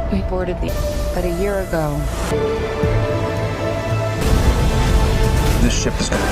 We boarded but a year ago. This ship is gone.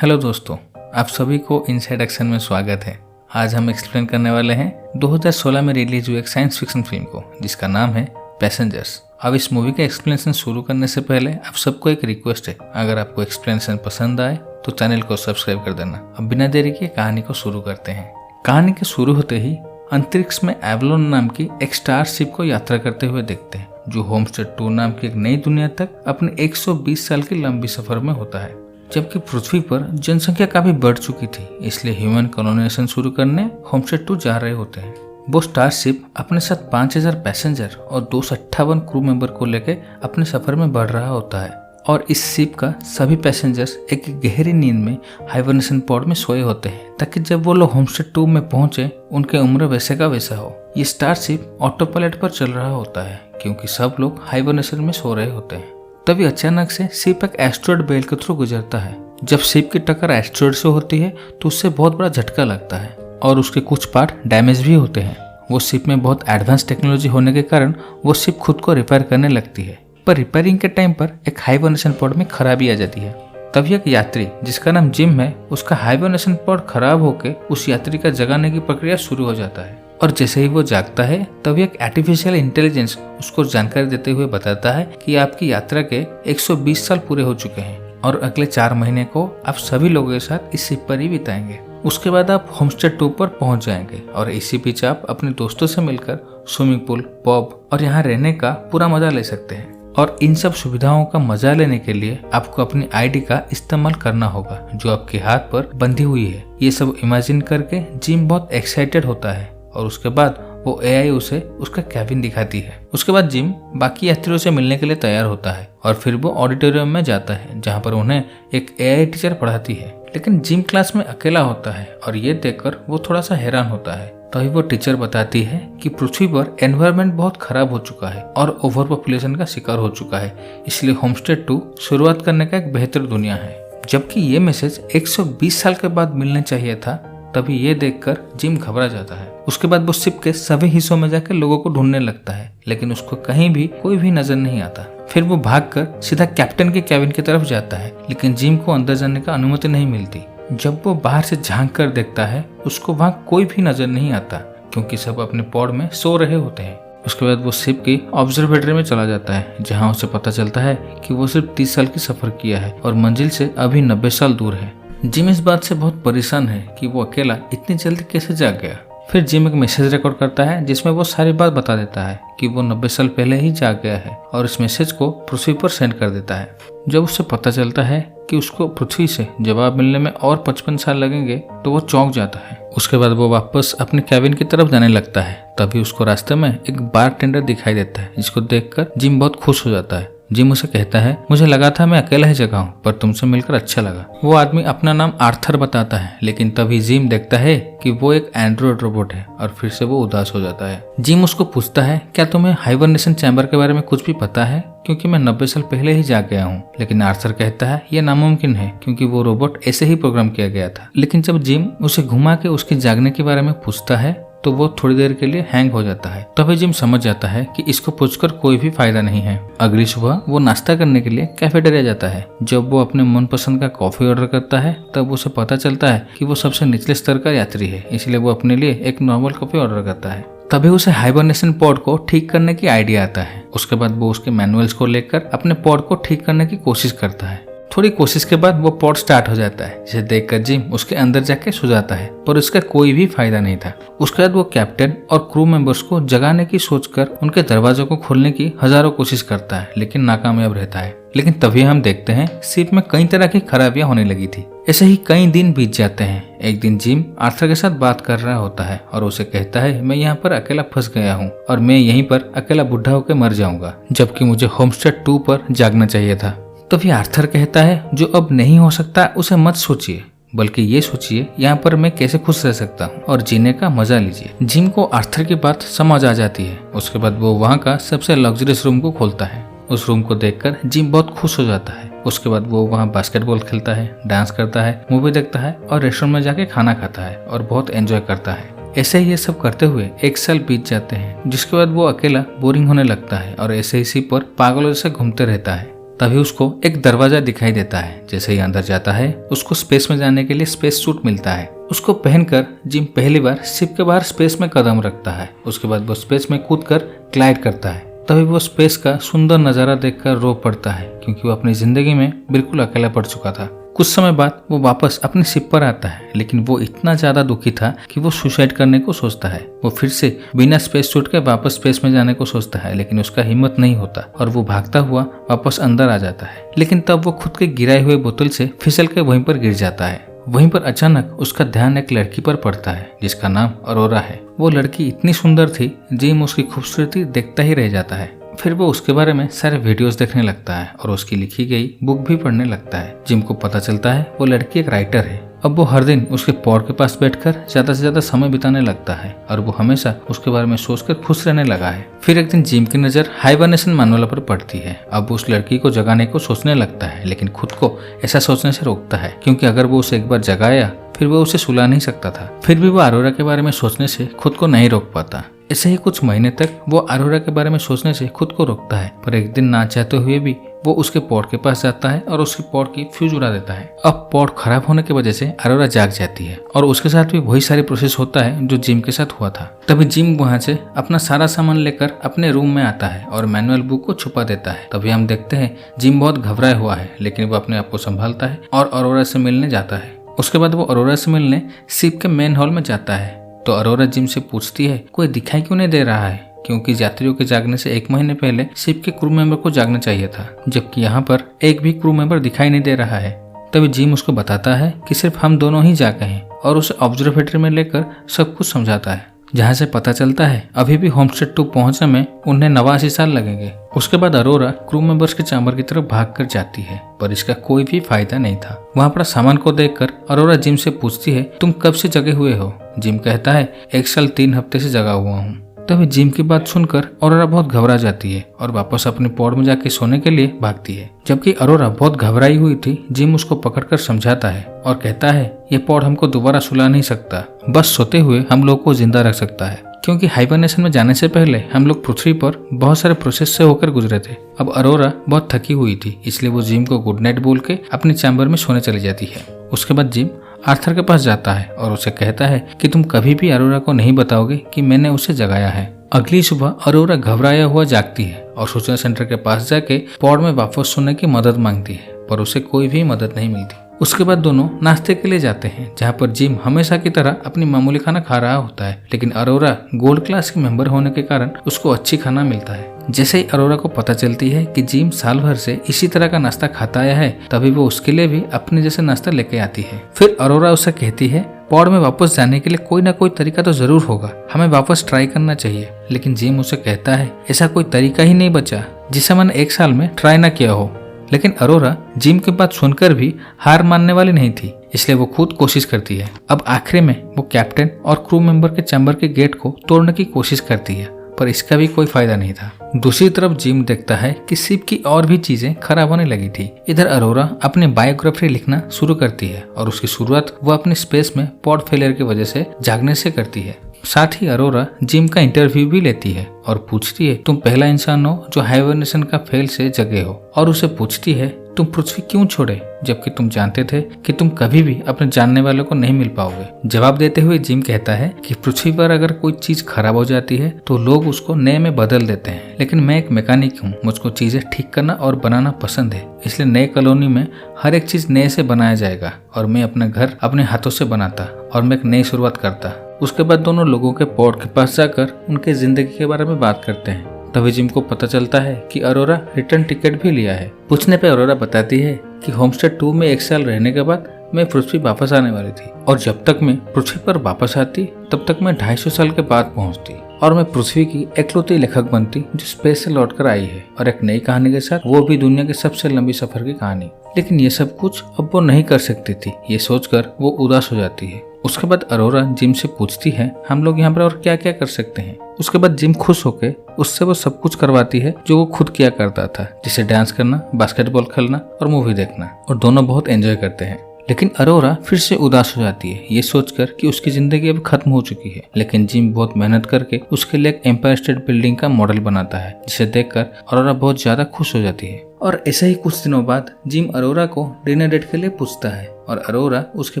Hello दोस्तों, आप सभी को इनसाइड एक्शन में स्वागत है। आज हम एक्सप्लेन करने वाले हैं 2016 में रिलीज हुई एक साइंस फिक्शन फिल्म को जिसका नाम है पैसेंजर्स। अब इस मूवी का एक्सप्लेनेशन शुरू करने से पहले आप सबको एक रिक्वेस्ट है, अगर आपको एक्सप्लेनेशन पसंद आए तो चैनल को सब्सक्राइब कर देना। अब बिना देरी के कहानी को शुरू करते हैं। कहानी के शुरू होते ही अंतरिक्ष में एवलोन नाम की एक स्टार शिप को यात्रा करते हुए देखते हैं, जो होमस्टेड 2 नाम की एक नई दुनिया तक अपने 120 साल की लंबी सफर में होता है। जबकि पृथ्वी पर जनसंख्या काफी बढ़ चुकी थी, इसलिए ह्यूमन कॉलोनाइजेशन शुरू करने होमस्टेड 2 जा रहे होते हैं। वो स्टार शिप अपने साथ 5000 पैसेंजर और 258 क्रू मेंबर को लेकर अपने सफर में बढ़ रहा होता है और इस शिप का सभी पैसेंजर्स एक गहरी नींद में हाइबरनेशन पॉड में सोए होते हैं, ताकि जब वो लोग होमस्टेड 2 में पहुंचे उनके उम्र वैसे का वैसा हो। ये स्टार शिप ऑटो पायलट पर चल रहा होता है क्योंकि सब लोग हाइबरनेशन में सो रहे होते हैं। तभी अचानक से शिप एक एस्ट्रॉयड बेल्ट के थ्रू गुजरता है। जब शिप की टक्कर एस्ट्रॉयड से होती है तो उससे बहुत बड़ा झटका लगता है और उसके कुछ पार्ट डैमेज भी होते हैं। वो शिप में बहुत एडवांस टेक्नोलॉजी होने के कारण वो शिप खुद को रिपेयर करने लगती है, पर रिपेयरिंग के टाइम पर एक हाइबरनेशन पॉड में खराबी आ जाती है। तभी एक यात्री जिसका नाम जिम है, उसका हाइबरनेशन पॉड खराब होकर उस यात्री का जगाने की प्रक्रिया शुरू हो जाता है और जैसे ही वो जागता है तभी एक आर्टिफिशियल इंटेलिजेंस उसको जानकारी देते हुए बताता है कि आपकी यात्रा के 120 साल पूरे हो चुके हैं और अगले 4 महीने को आप सभी लोगों के साथ इस शिप पर ही बिताएंगे। उसके बाद आप होमस्टेड 2 पर पहुंच जाएंगे और इसी बीच आप अपने दोस्तों से मिलकर स्विमिंग पूल, पब और यहाँ रहने का पूरा मजा ले सकते हैं। और इन सब सुविधाओं का मजा लेने के लिए आपको अपनी आईडी का इस्तेमाल करना होगा जो आपके हाथ पर बंधी हुई है। ये सब इमेजिन करके जिम बहुत एक्साइटेड होता है और उसके बाद वो एआई उसे उसका कैबिन दिखाती है। उसके बाद जिम बाकी यात्रियों से मिलने के लिए तैयार होता है और फिर वो ऑडिटोरियम में जाता है जहाँ पर उन्हें एक एआई टीचर पढ़ाती है। लेकिन जिम क्लास में अकेला होता है और ये देखकर वो थोड़ा सा हैरान होता है। तभी वो टीचर बताती है कि पृथ्वी पर एनवायरनमेंट बहुत खराब हो चुका है और ओवर पॉपुलेशन का शिकार हो चुका है, इसलिए होमस्टेड 2 शुरुआत करने का एक बेहतर दुनिया है। जबकि ये मैसेज 120 साल के बाद मिलना चाहिए था। तभी ये देखकर जिम घबरा जाता है। उसके बाद वो शिप के सभी हिस्सों में जाकर लोगों को ढूंढने लगता है, लेकिन उसको कहीं भी कोई भी नजर नहीं आता। फिर वो भागकर सीधा कैप्टन के कैबिन की तरफ जाता है, लेकिन जिम को अंदर जाने का अनुमति नहीं मिलती। जब वो बाहर से झांक कर देखता है उसको वहाँ कोई भी नजर नहीं आता क्योंकि सब अपने पॉड में सो रहे होते हैं। उसके बाद वो शिप की ऑब्जर्वेटरी में चला जाता है जहाँ उसे पता चलता है कि वो सिर्फ 30 साल की सफर किया है और मंजिल से अभी 90 साल दूर है। जिम इस बात से बहुत परेशान है कि वो अकेला इतनी जल्दी कैसे जाग गया। फिर जिम एक मैसेज रिकॉर्ड करता है जिसमें वो सारी बात बता देता है कि वो 90 साल पहले ही जाग गया है और इस मैसेज को पृथ्वी पर सेंड कर देता है। जब उसे पता चलता है कि उसको पृथ्वी से जवाब मिलने में और 55 साल लगेंगे तो वो चौंक जाता है। उसके बाद वो वापस अपने कैबिन की तरफ जाने लगता है। तभी उसको रास्ते में एक बारटेंडर दिखाई देता है जिसको देखकर जिम बहुत खुश हो जाता है। जिम उसे कहता है, मुझे लगा था मैं अकेला ही जगह हूँ, पर तुमसे मिलकर अच्छा लगा। वो आदमी अपना नाम आर्थर बताता है, लेकिन तभी जिम देखता है कि वो एक एंड्रॉयड रोबोट है और फिर से वो उदास हो जाता है। जिम उसको पूछता है, क्या तुम्हें हाइबरनेशन चैम्बर के बारे में कुछ भी पता है, क्योंकि मैं 90 साल पहले ही जाग गया हूँ। लेकिन आर्थर कहता है यह नामुमकिन है क्योंकि वो रोबोट ऐसे ही प्रोग्राम किया गया था। लेकिन जब जिम उसे घुमा के उसके जागने के बारे में पूछता है तो वो थोड़ी देर के लिए हैंग हो जाता है। तभी जिम समझ जाता है कि इसको पूछकर कोई भी फायदा नहीं है। अगली सुबह वो नाश्ता करने के लिए कैफेटेरिया जाता है। जब वो अपने मनपसंद का कॉफी ऑर्डर करता है तब उसे पता चलता है कि वो सबसे निचले स्तर का यात्री है, इसलिए वो अपने लिए एक नॉर्मल कॉफी ऑर्डर करता है। तभी उसे हाइबरनेशन पॉड को ठीक करने की आइडिया आता है। उसके बाद वो उसके मैनुअल्स को लेकर अपने पॉड को ठीक करने की कोशिश करता है। थोड़ी कोशिश के बाद वो पॉड स्टार्ट हो जाता है, जिसे देखकर जिम उसके अंदर जाके सो जाता है, पर उसका कोई भी फायदा नहीं था। उसके बाद वो कैप्टन और क्रू मेंबर्स को जगाने की सोचकर उनके दरवाजों को खोलने की हजारों कोशिश करता है, लेकिन नाकामयाब रहता है। लेकिन तभी हम देखते हैं शिप में कई तरह की खराबियां होने लगी थी। ऐसे ही कई दिन बीत जाते हैं। एक दिन जिम आर्थर के साथ बात कर रहा होता है और उसे कहता है, मैं यहाँ पर अकेला फंस गया हूँ और मैं यहीं पर अकेला बुढ़ा होकर मर जाऊंगा, जबकि मुझे होमस्टेड 2 पर जागना चाहिए था। तभी आर्थर कहता है, जो अब नहीं हो सकता उसे मत सोचिए, बल्कि ये सोचिए यहाँ पर मैं कैसे खुश रह सकता हूँ और जीने का मजा लीजिए। जिम को आर्थर की बात समझ आ जाती है। उसके बाद वो वहाँ का सबसे लग्जरियस रूम को खोलता है। उस रूम को देखकर जिम बहुत खुश हो जाता है। उसके बाद वो वहाँ बास्केटबॉल खेलता है, डांस करता है, मूवी देखता है और रेस्टोरेंट में जाके खाना खाता है और बहुत एंजॉय करता है। ऐसे ही ये सब करते हुए 1 साल बीत जाते हैं, जिसके बाद वो अकेला बोरिंग होने लगता है और ऐसे इसी पर पागलों जैसे घूमते रहता है। तभी उसको एक दरवाजा दिखाई देता है। जैसे ही अंदर जाता है उसको स्पेस में जाने के लिए स्पेस सूट मिलता है। उसको पहनकर जिम पहली बार शिप के बाहर स्पेस में कदम रखता है। उसके बाद वो स्पेस में कूदकर ग्लाइड करता है। तभी वो स्पेस का सुंदर नजारा देखकर रो पड़ता है, क्योंकि वो अपनी जिंदगी में बिल्कुल अकेला पड़ चुका था। कुछ समय बाद वो वापस अपने शिप पर आता है, लेकिन वो इतना ज्यादा दुखी था कि वो सुसाइड करने को सोचता है। वो फिर से बिना स्पेस सूट के वापस स्पेस में जाने को सोचता है, लेकिन उसका हिम्मत नहीं होता और वो भागता हुआ वापस अंदर आ जाता है। लेकिन तब वो खुद के गिराए हुए बोतल से फिसल के वहीं पर गिर जाता है। वहीं पर अचानक उसका ध्यान एक लड़की पर पड़ता है, जिसका नाम अरोरा है। वो लड़की इतनी सुंदर थी, जिम उसकी खूबसूरती देखता ही रह जाता है। फिर वो उसके बारे में सारे वीडियोस देखने लगता है और उसकी लिखी गई बुक भी पढ़ने लगता है। जिम को पता चलता है वो लड़की एक राइटर है। अब वो हर दिन उसके पॉड के पास बैठकर ज्यादा से ज्यादा समय बिताने लगता है और वो हमेशा उसके बारे में सोचकर खुश रहने लगा है। फिर एक दिन जिम की नजर हाइबरनेशन मैनुअल पर पड़ती है। अब वो उस लड़की को जगाने को सोचने लगता है, लेकिन खुद को ऐसा सोचने से रोकता है, क्योंकि अगर वो उसे एक बार जगाया फिर वो उसे सुला नहीं सकता था। फिर भी वो अरोरा के बारे में सोचने से खुद को नहीं रोक पाता। ऐसे ही कुछ महीने तक वो अरोरा के बारे में सोचने से खुद को रोकता है, पर एक दिन ना चाहते हुए भी वो उसके पॉड के पास जाता है और उसकी पॉड की फ्यूज उड़ा देता है। अब पॉड खराब होने की वजह से अरोरा जाग जाती है और उसके साथ भी वही सारी प्रोसेस होता है जो जिम के साथ हुआ था। तभी जिम वहाँ से अपना सारा सामान लेकर अपने रूम में आता है और मैनुअल बुक को छुपा देता है। तभी हम देखते हैं जिम बहुत घबराया हुआ है, लेकिन वो अपने आप को संभालता है और अरोरा से मिलने जाता है। उसके बाद वो अरोरा से मिलने शिप के मेन हॉल में जाता है। तो अरोरा जिम से पूछती है कोई दिखाई क्यों नहीं दे रहा है, क्योंकि यात्रियों के जागने से 1 महीने पहले शिप के क्रू मेंबर को जागना चाहिए था, जबकि यहाँ पर एक भी क्रू मेंबर दिखाई नहीं दे रहा है। तभी जिम उसको बताता है कि सिर्फ हम दोनों ही जागे हैं और उसे ऑब्जर्वेटरी में लेकर सब कुछ समझाता है, जहाँ से पता चलता है अभी भी होमस्टेड 2 पहुंचने में उन्हें 89 साल लगेंगे। उसके बाद अरोरा क्रू मेंबर्स के चैम्बर की तरफ भाग कर जाती है, पर इसका कोई भी फायदा नहीं था। वहाँ पर सामान को देखकर अरोरा जिम से पूछती है तुम कब से जगे हुए हो। जिम कहता है 1 साल 3 हफ्ते से जगा हुआ हूँ। तभी जिम की बात सुनकर अरोरा बहुत घबरा जाती है और वापस अपने पॉड में जाके सोने के लिए भागती है। जबकि अरोरा बहुत घबराई हुई थी, जिम उसको पकड़कर समझाता है और कहता है ये पॉड हमको दोबारा सुला नहीं सकता, बस सोते हुए हम लोग को जिंदा रख सकता है, क्योंकि हाइबरनेशन में जाने से पहले हम लोग पृथ्वी पर बहुत सारे प्रोसेस से होकर गुजरे थे। अब अरोरा बहुत थकी हुई थी, इसलिए वो जिम को गुड नाइट बोल के अपने चैम्बर में सोने चली जाती है। उसके बाद जिम आर्थर के पास जाता है और उसे कहता है कि तुम कभी भी अरोरा को नहीं बताओगे कि मैंने उसे जगाया है। अगली सुबह अरोरा घबराया हुआ जागती है और सूचना सेंटर के पास जाके पॉड में वापस सोने की मदद मांगती है, पर उसे कोई भी मदद नहीं मिलती। उसके बाद दोनों नाश्ते के लिए जाते हैं, जहाँ पर जिम हमेशा की तरह अपनी मामूली खाना खा रहा होता है, लेकिन अरोरा गोल्ड क्लास की मेंबर होने के कारण उसको अच्छी खाना मिलता है। जैसे ही अरोरा को पता चलती है कि जिम साल भर से इसी तरह का नाश्ता खाता आया है, तभी वो उसके लिए भी अपने जैसे नाश्ता लेके आती है। फिर अरोरा उसे कहती है पॉड में वापस जाने के लिए कोई ना कोई तरीका तो जरूर होगा, हमें वापस ट्राई करना चाहिए। लेकिन जिम उसे कहता है ऐसा कोई तरीका ही नहीं बचा जिसे मैंने 1 साल में ट्राई ना किया हो। लेकिन अरोरा जिम की बात सुनकर भी हार मानने वाली नहीं थी, इसलिए वो खुद कोशिश करती है। अब आखिरी में वो कैप्टन और क्रू मेंबर के चैम्बर के गेट को तोड़ने की कोशिश करती है, पर इसका भी कोई फायदा नहीं था। दूसरी तरफ जिम देखता है कि शिप की और भी चीजें खराब होने लगी थी। इधर अरोरा अपनी बायोग्राफी लिखना शुरू करती है और उसकी शुरुआत वो अपने स्पेस में पॉड फेलियर की वजह से जागने से करती है। साथ ही अरोरा जिम का इंटरव्यू भी लेती है और पूछती है तुम पहला इंसान हो जो हाइबरनेशन का फेल से जगे हो, और उसे पूछती है तुम पृथ्वी क्यों छोड़े जबकि तुम जानते थे कि तुम कभी भी अपने जानने वालों को नहीं मिल पाओगे। जवाब देते हुए जिम कहता है कि पृथ्वी पर अगर कोई चीज खराब हो जाती है तो लोग उसको नए में बदल देते हैं, लेकिन मैं एक मैकेनिक हूँ, मुझको चीजें ठीक करना और बनाना पसंद है, इसलिए नए कॉलोनी में हर एक चीज नए से बनाया जाएगा और मैं अपना घर अपने हाथों से बनाता और मैं एक नई शुरुआत करता। उसके बाद दोनों लोगों के पॉड के पास जाकर उनके जिंदगी के बारे में बात करते हैं। तभी जिम को पता चलता है कि अरोरा रिटर्न टिकट भी लिया है। पूछने पे अरोरा बताती है कि होमस्टेड 2 में 1 साल रहने के बाद मैं पृथ्वी वापस आने वाली थी और जब तक मैं पृथ्वी पर वापस आती तब तक मैं 250 साल के बाद पहुंचती और मैं पृथ्वी की एकलौती लेखक बनती जो स्पेस से लौटकर आई है और एक नई कहानी के साथ, वो भी दुनिया की सबसे लंबी सफर की कहानी। लेकिन ये सब कुछ अब वो नहीं कर सकती थी, ये सोचकर वो उदास हो जाती है। उसके बाद अरोरा जिम से पूछती है हम लोग यहाँ पर और क्या क्या कर सकते हैं। उसके बाद जिम खुश होकर उससे वो सब कुछ करवाती है जो वो खुद किया करता था, जैसे डांस करना, बास्केटबॉल खेलना और मूवी देखना, और दोनों बहुत एंजॉय करते हैं। लेकिन अरोरा फिर से उदास हो जाती है, ये सोचकर कि उसकी जिंदगी अब खत्म हो चुकी है। लेकिन जिम बहुत मेहनत करके उसके लिए एक एम्पायर स्टेट बिल्डिंग का मॉडल बनाता है, जिसे देखकर अरोरा बहुत ज्यादा खुश हो जाती है। और ऐसे ही कुछ दिनों बाद जिम अरोरा को डिनर डेट के लिए पूछता है और अरोरा उसके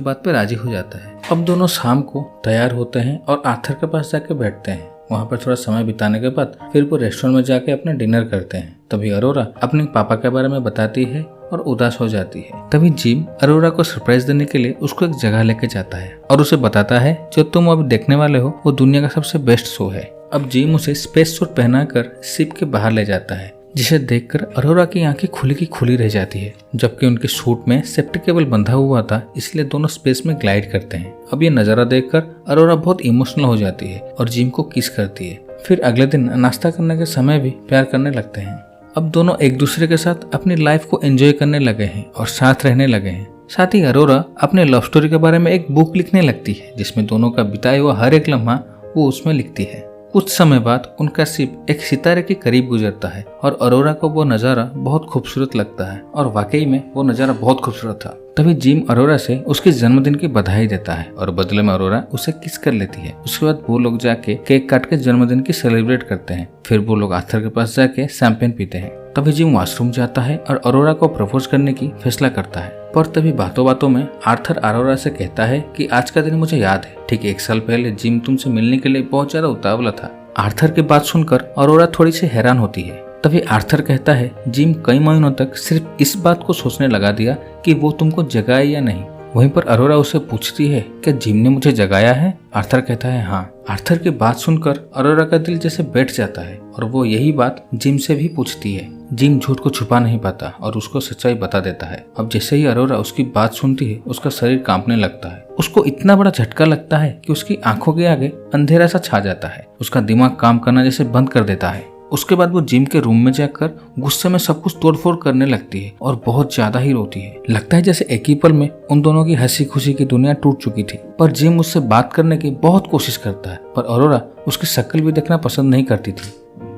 बात पे राजी हो जाता है। अब दोनों शाम को तैयार होते हैं और आर्थर के पास जाके बैठते हैं। वहाँ पर थोड़ा समय बिताने के बाद फिर वो रेस्टोरेंट में जाके अपना डिनर करते हैं। तभी अरोरा अपने पापा के बारे में बताती है और उदास हो जाती है। तभी जिम अरोरा को सरप्राइज देने के लिए उसको एक जगह लेके जाता है और उसे बताता है जो तुम अभी देखने वाले हो वो दुनिया का सबसे बेस्ट शो है। अब जिम उसे स्पेस सूट पहनाकर शिप के बाहर ले जाता है, जिसे देखकर अरोरा की आंखें खुली की खुली रह जाती है। जबकि उनके सूट में सेफ्टी केबल बंधा हुआ था, इसलिए दोनों स्पेस में ग्लाइड करते हैं। अब ये नजारा देखकर अरोरा बहुत इमोशनल हो जाती है और जिम को किस करती है। फिर अगले दिन नाश्ता करने के समय भी प्यार करने लगते हैं। अब दोनों एक दूसरे के साथ अपनी लाइफ को एंजॉय करने लगे हैं और साथ रहने लगे हैं। साथ ही अरोरा अपने लव स्टोरी के बारे में एक बुक लिखने लगती है, जिसमें दोनों का बिताया हुआ हर एक लम्हा वो उसमें लिखती है। कुछ समय बाद उनका शिप एक सितारे के करीब गुजरता है और अरोरा को वो नजारा बहुत खूबसूरत लगता है और वाकई में वो नजारा बहुत खूबसूरत था। तभी जिम अरोरा से उसके जन्मदिन की बधाई देता है और बदले में अरोरा उसे किस कर लेती है। उसके बाद वो लोग जाके केक काट के जन्मदिन की सेलिब्रेट करते हैं। फिर वो लोग आर्थर के पास जाके शैंपेन पीते हैं। तभी जिम वॉशरूम जाता है और अरोरा को प्रपोज करने की फैसला करता है। पर तभी बातों बातों में आर्थर अरोरा से कहता है कि आज का दिन मुझे याद है, ठीक 1 साल पहले जिम तुमसे मिलने के लिए बहुत ज्यादा उतावला था। आर्थर की बात सुनकर अरोरा थोड़ी सी हैरान होती है। तभी आर्थर कहता है जिम कई महीनों तक सिर्फ इस बात को सोचने लगा दिया कि वो तुमको जगाए या नहीं। वहीं पर अरोरा उसे पूछती है क्या जिम ने मुझे जगाया है? आर्थर कहता है हाँ। आर्थर की बात सुनकर अरोरा का दिल जैसे बैठ जाता है और वो यही बात जिम से भी पूछती है। जिम झूठ को छुपा नहीं पाता और उसको सच्चाई बता देता है। अब जैसे ही अरोरा उसकी बात सुनती है, उसका शरीर कांपने लगता है। उसको इतना बड़ा झटका लगता है कि उसकी आंखों के आगे अंधेरा सा छा जाता है। उसका दिमाग काम करना जैसे बंद कर देता है। उसके बाद वो जिम के रूम में जाकर गुस्से में सब कुछ तोड़फोड़ करने लगती है और बहुत ज्यादा ही रोती है। लगता है जैसे एक ही पल में उन दोनों की हंसी खुशी की दुनिया टूट चुकी थी। पर जिम उससे बात करने की बहुत कोशिश करता है, पर अरोरा उसकी शक्ल भी देखना पसंद नहीं करती थी।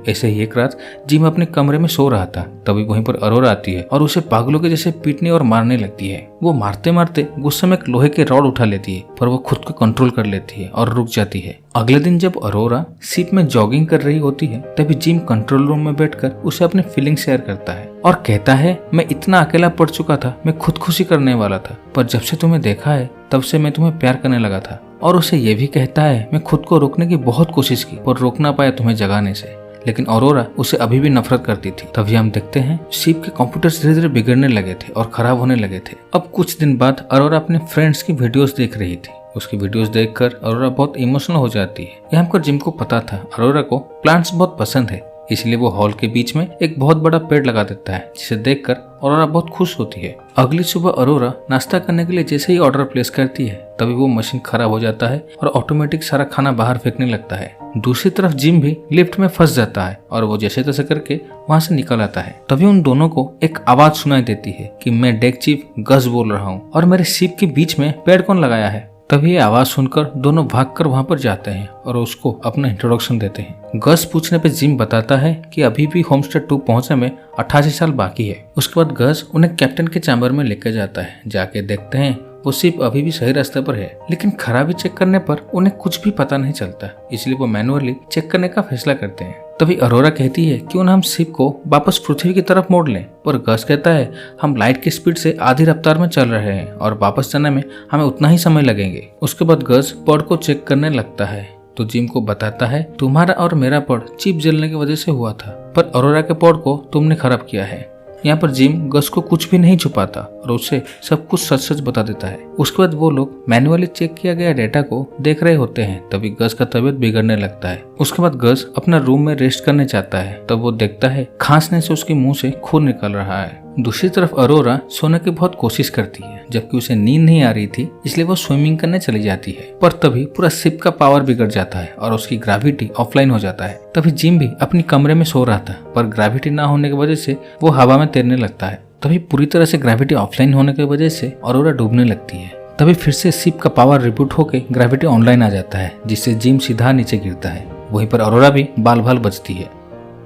ऐसे ही एक रात जिम अपने कमरे में सो रहा था। तभी वहीं पर अरोरा आती है और उसे पागलों के जैसे पीटने और मारने लगती है। वो मारते मारते गुस्से में एक लोहे के रॉड उठा लेती है, पर वो खुद को कंट्रोल कर लेती है और रुक जाती है। अगले दिन जब अरोरा शिप में जॉगिंग कर रही होती है, तभी जिम कंट्रोल रूम में बैठकर उसे अपनी फीलिंग शेयर करता है और कहता है मैं इतना अकेला पड़ चुका था, मैं खुदकुशी करने वाला था, पर जब से तुम्हें देखा है तब से मैं तुम्हें प्यार करने लगा था। और उसे ये भी कहता है मैं खुद को रोकने की बहुत कोशिश की पर रोक ना पाया तुम्हें जगाने से, लेकिन अरोरा उसे अभी भी नफरत करती थी। तभी हम देखते हैं शिप के कंप्यूटर्स धीरे धीरे बिगड़ने लगे थे और खराब होने लगे थे। अब कुछ दिन बाद अरोरा अपने फ्रेंड्स की वीडियोस देख रही थी। उसकी वीडियोस देखकर अरोरा बहुत इमोशनल हो जाती है। यहाँ पर जिम को पता था अरोरा को प्लांट्स बहुत पसंद है, इसलिए वो हॉल के बीच में एक बहुत बड़ा पेड़ लगा देता है, जिसे देखकर अरोरा बहुत खुश होती है। अगली सुबह अरोरा नाश्ता करने के लिए जैसे ही ऑर्डर प्लेस करती है, तभी वो मशीन खराब हो जाता है और ऑटोमेटिक सारा खाना बाहर फेंकने लगता है। दूसरी तरफ जिम भी लिफ्ट में फंस जाता है और वो जैसे तैसे करके वहाँ से निकल आता है। तभी उन दोनों को एक आवाज सुनाई देती है कि मैं डेक चीफ गस बोल रहा हूँ और मेरे शिप के बीच में पेड़ कौन लगाया है। तभी ये आवाज सुनकर दोनों भागकर वहां पर जाते हैं और उसको अपना इंट्रोडक्शन देते हैं। गस पूछने पे जिम बताता है कि अभी भी होमस्टे 2 पहुंचने में 88 साल बाकी है। उसके बाद गस उन्हें कैप्टन के चैम्बर में लेकर जाता है। जाके देखते हैं वो शिप अभी भी सही रास्ते पर है, लेकिन खराबी चेक करने पर उन्हें कुछ भी पता नहीं चलता, इसलिए वो मैनुअली चेक करने का फैसला करते हैं। तभी अरोरा कहती है क्यों ना हम शिप को वापस पृथ्वी की तरफ मोड़ लें, पर गस कहता है हम लाइट की स्पीड से आधी रफ्तार में चल रहे हैं और वापस जाने में हमें उतना ही समय लगेंगे। उसके बाद गस पॉड को चेक करने लगता है तो जिम को बताता है तुम्हारा और मेरा पॉड चिप जलने की वजह से हुआ था, पर अरोरा के पॉड को तुमने खराब किया है। यहाँ पर जिम गस को कुछ भी नहीं छुपाता और उसे सब कुछ सच सच बता देता है। उसके बाद वो लोग मैन्युअली चेक किया गया डेटा को देख रहे होते हैं। तभी गस का तबीयत बिगड़ने लगता है। उसके बाद गस अपना रूम में रेस्ट करने चाहता है, तब वो देखता है खांसने से उसके मुंह से खून निकल रहा है। दूसरी तरफ अरोरा सोने की बहुत कोशिश करती है, जबकि उसे नींद नहीं आ रही थी, इसलिए वो स्विमिंग करने चली जाती है। पर तभी पूरा शिप का पावर बिगड़ जाता है और उसकी ग्रेविटी ऑफलाइन हो जाता है। तभी जिम भी अपनी कमरे में सो रहा था, पर ग्रेविटी ना होने की वजह से वो हवा में तैरने लगता है। तभी पूरी तरह से ग्रेविटी ऑफलाइन होने की वजह से अरोरा डूबने लगती है। तभी फिर से शिप का पावर रिबूट होकर ग्रेविटी ऑनलाइन आ जाता है, जिससे जिम सीधा नीचे गिरता है। वहीं पर अरोरा भी बाल बाल बचती है।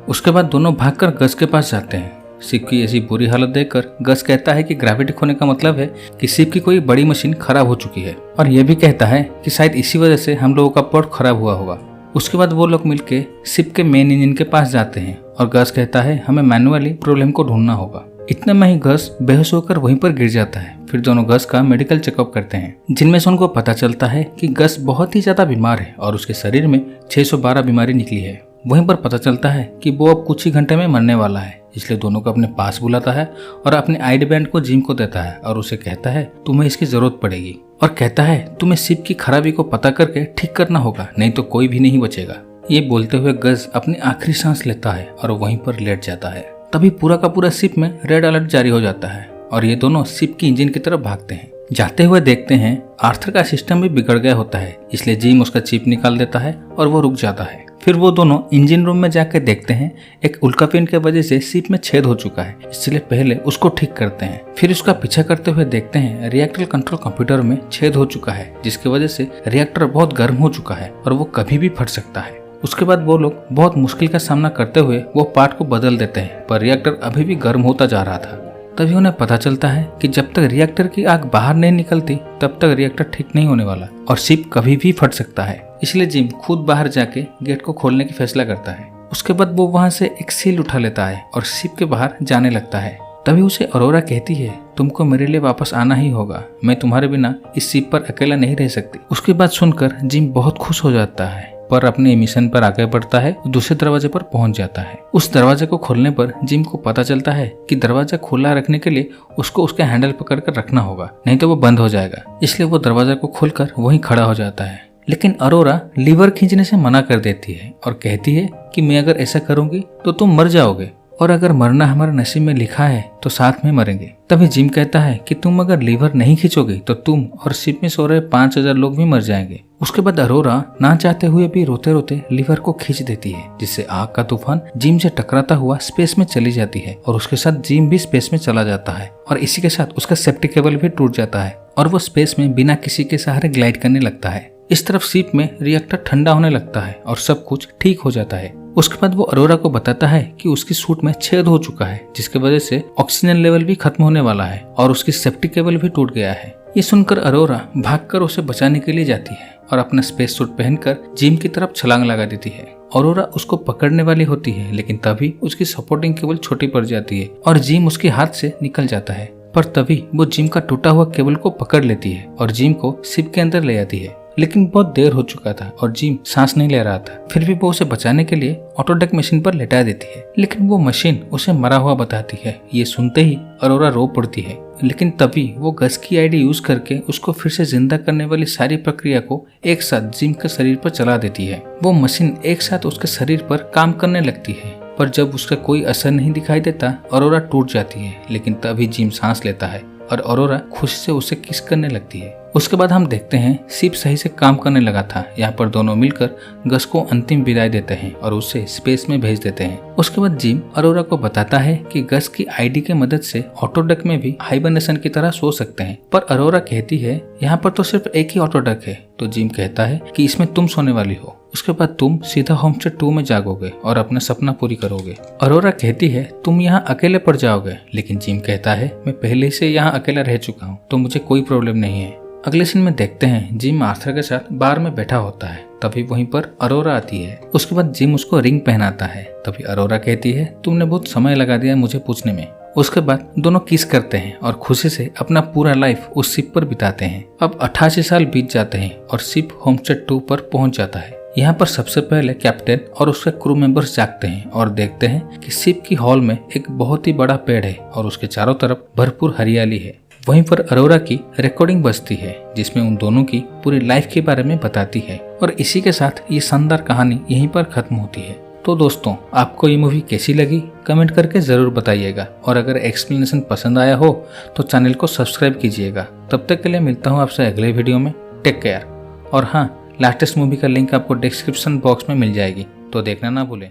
उसके बाद दोनों भागकर गस के पास जाते हैं। शिप की ऐसी बुरी हालत देखकर गस कहता है कि ग्रेविटी खोने का मतलब है कि शिप की कोई बड़ी मशीन खराब हो चुकी है, और यह भी कहता है कि शायद इसी वजह से हम लोगों का पोर्ट खराब हुआ होगा। उसके बाद वो लोग मिलके शिप के मेन इंजन के पास जाते हैं और गस कहता है हमें मैनुअली प्रॉब्लम को ढूंढना होगा। इतने में ही गस बेहोश होकर वहीं पर गिर जाता है। फिर दोनों गस का मेडिकल चेकअप करते हैं, जिनमें से उनको पता चलता है कि गस बहुत ही ज्यादा बीमार है और उसके शरीर में 612 बीमारी निकली है। वहीं पर पता चलता है कि वो अब कुछ ही घंटे में मरने वाला है, इसलिए दोनों को अपने पास बुलाता है और अपने आईडी बैंड को जिम को देता है और उसे कहता है तुम्हें इसकी जरूरत पड़ेगी, और कहता है तुम्हें शिप की खराबी को पता करके ठीक करना होगा, नहीं तो कोई भी नहीं बचेगा। ये बोलते हुए गस अपनी आखिरी सांस लेता है और वहीं पर लेट जाता है। तभी पूरा का पूरा शिप में रेड अलर्ट जारी हो जाता है और ये दोनों शिप की इंजन की तरफ भागते हैं। जाते हुए देखते हैं आर्थर का सिस्टम भी बिगड़ गया होता है, इसलिए जिम उसका चिप निकाल देता है और वो रुक जाता है। फिर वो दोनों इंजन रूम में जाकर देखते हैं एक उल्कापिंड के वजह से शिप में छेद हो चुका है, इसलिए पहले उसको ठीक करते हैं। फिर उसका पीछा करते हुए देखते हैं रिएक्टर कंट्रोल कंप्यूटर में छेद हो चुका है, जिसकी वजह से रिएक्टर बहुत गर्म हो चुका है और वो कभी भी फट सकता है। उसके बाद वो लोग बहुत मुश्किल का सामना करते हुए वो पार्ट को बदल देते हैं, पर रिएक्टर अभी भी गर्म होता जा रहा था। तभी उन्हें पता चलता है कि जब तक रिएक्टर की आग बाहर नहीं निकलती तब तक रिएक्टर ठीक नहीं होने वाला और शिप कभी भी फट सकता है। इसलिए जिम खुद बाहर जाके गेट को खोलने की फैसला करता है। उसके बाद वो वहाँ से एक सील उठा लेता है और शिप के बाहर जाने लगता है। तभी उसे अरोरा कहती है तुमको मेरे लिए वापस आना ही होगा, मैं तुम्हारे बिना इस शिप पर अकेला नहीं रह सकती। उसकी बात सुनकर जिम बहुत खुश हो जाता है, पर अपने मिशन पर आगे बढ़ता है, दूसरे दरवाजे पर पहुंच जाता है। उस दरवाजे को खोलने पर जिम को पता चलता है कि दरवाजा खुला रखने के लिए उसको उसके हैंडल पकड़ कर रखना होगा, नहीं तो वो बंद हो जाएगा। इसलिए वो दरवाजा को खोलकर वहीं खड़ा हो जाता है, लेकिन अरोरा लीवर खींचने से मना कर देती है और कहती है कि मैं अगर ऐसा करूंगी तो तुम मर जाओगे, और अगर मरना हमारे नसीब में लिखा है तो साथ में मरेंगे। तभी जिम कहता है कि तुम अगर लीवर नहीं खींचोगे तो तुम और शिप में सो रहे 5000 लोग भी मर जाएंगे। उसके बाद अरोरा ना चाहते हुए भी रोते रोते लीवर को खींच देती है, जिससे आग का तूफान जिम से टकराता हुआ स्पेस में चली जाती है और उसके साथ जिम भी स्पेस में चला जाता है, और इसी के साथ उसका सेफ्टी केबल भी टूट जाता है और वो स्पेस में बिना किसी के सहारे ग्लाइड करने लगता है। इस तरफ शिप में रिएक्टर ठंडा होने लगता है और सब कुछ ठीक हो जाता है। उसके बाद वो अरोरा को बताता है कि उसकी सूट में छेद हो चुका है, जिसकी वजह से ऑक्सीजन लेवल भी खत्म होने वाला है और उसकी सेफ्टी केबल भी टूट गया है। ये सुनकर अरोरा भागकर उसे बचाने के लिए जाती है और अपना स्पेस सूट पहनकर जिम की तरफ छलांग लगा देती है। अरोरा उसको पकड़ने वाली होती है, लेकिन तभी उसकी सपोर्टिंग केबल छोटी पड़ जाती है और जिम उसके हाथ से निकल जाता है। पर तभी वो जिम का टूटा हुआ केबल को पकड़ लेती है और जिम को शिप के अंदर ले जाती है, लेकिन बहुत देर हो चुका था और जिम सांस नहीं ले रहा था। फिर भी वो उसे बचाने के लिए ऑटोडेक मशीन पर लेटा देती है, लेकिन वो मशीन उसे मरा हुआ बताती है। ये सुनते ही अरोरा रो पड़ती है, लेकिन तभी वो गस की आईडी यूज करके उसको फिर से जिंदा करने वाली सारी प्रक्रिया को एक साथ जिम के शरीर पर चला देती है। वो मशीन एक साथ उसके शरीर पर काम करने लगती है, पर जब उसका कोई असर नहीं दिखाई देता अरोरा टूट जाती है। लेकिन तभी जिम सांस लेता है और अरोरा खुशी से उसे किस करने लगती है। उसके बाद हम देखते हैं शिप सही से काम करने लगा था। यहाँ पर दोनों मिलकर गस को अंतिम विदाई देते हैं और उसे स्पेस में भेज देते हैं। उसके बाद जिम अरोरा को बताता है कि गस की आईडी की मदद से ऑटोडेक में भी हाइबरनेशन की तरह सो सकते हैं, पर अरोरा कहती है यहाँ पर तो सिर्फ एक ही ऑटोडेक है। तो जिम कहता है कि इसमें तुम सोने वाली हो, उसके बाद तुम सीधा होमस्टे 2 में जागोगे और अपना सपना पूरी करोगे। अरोरा कहती है तुम यहाँ अकेले पड़ जाओगे, लेकिन जिम कहता है मैं पहले से यहाँ अकेला रह चुका हूँ, तो मुझे कोई प्रॉब्लम नहीं है। अगले सीन में देखते हैं जिम आर्थर के साथ बार में बैठा होता है। तभी वहीं पर अरोरा आती है। उसके बाद जिम उसको रिंग पहनाता है। तभी अरोरा कहती है तुमने बहुत समय लगा दिया मुझे पूछने में। उसके बाद दोनों किस करते हैं और खुशी से अपना पूरा लाइफ उस शिप पर बिताते हैं। अब 88 साल बीत जाते हैं और शिप होमस्टे 2 पर पहुंच जाता है। यहाँ पर सबसे पहले कैप्टन और उसके क्रू मेंबर्स जागते हैं और देखते हैं कि शिप की हॉल में एक बहुत ही बड़ा पेड़ है और उसके चारों तरफ भरपूर हरियाली है। वहीं पर अरोरा की रिकॉर्डिंग बजती है, जिसमें उन दोनों की पूरी लाइफ के बारे में बताती है, और इसी के साथ ये शानदार कहानी यहीं पर खत्म होती है। तो दोस्तों, आपको ये मूवी कैसी लगी कमेंट करके जरूर बताइएगा, और अगर एक्सप्लेनेशन पसंद आया हो तो चैनल को सब्सक्राइब कीजिएगा। तब तक के लिए मिलता हूँ आपसे अगले वीडियो में। Take care. और हाँ, लास्टेस्ट मूवी का लिंक आपको डिस्क्रिप्शन बॉक्स में मिल जाएगी, तो देखना ना भूलें।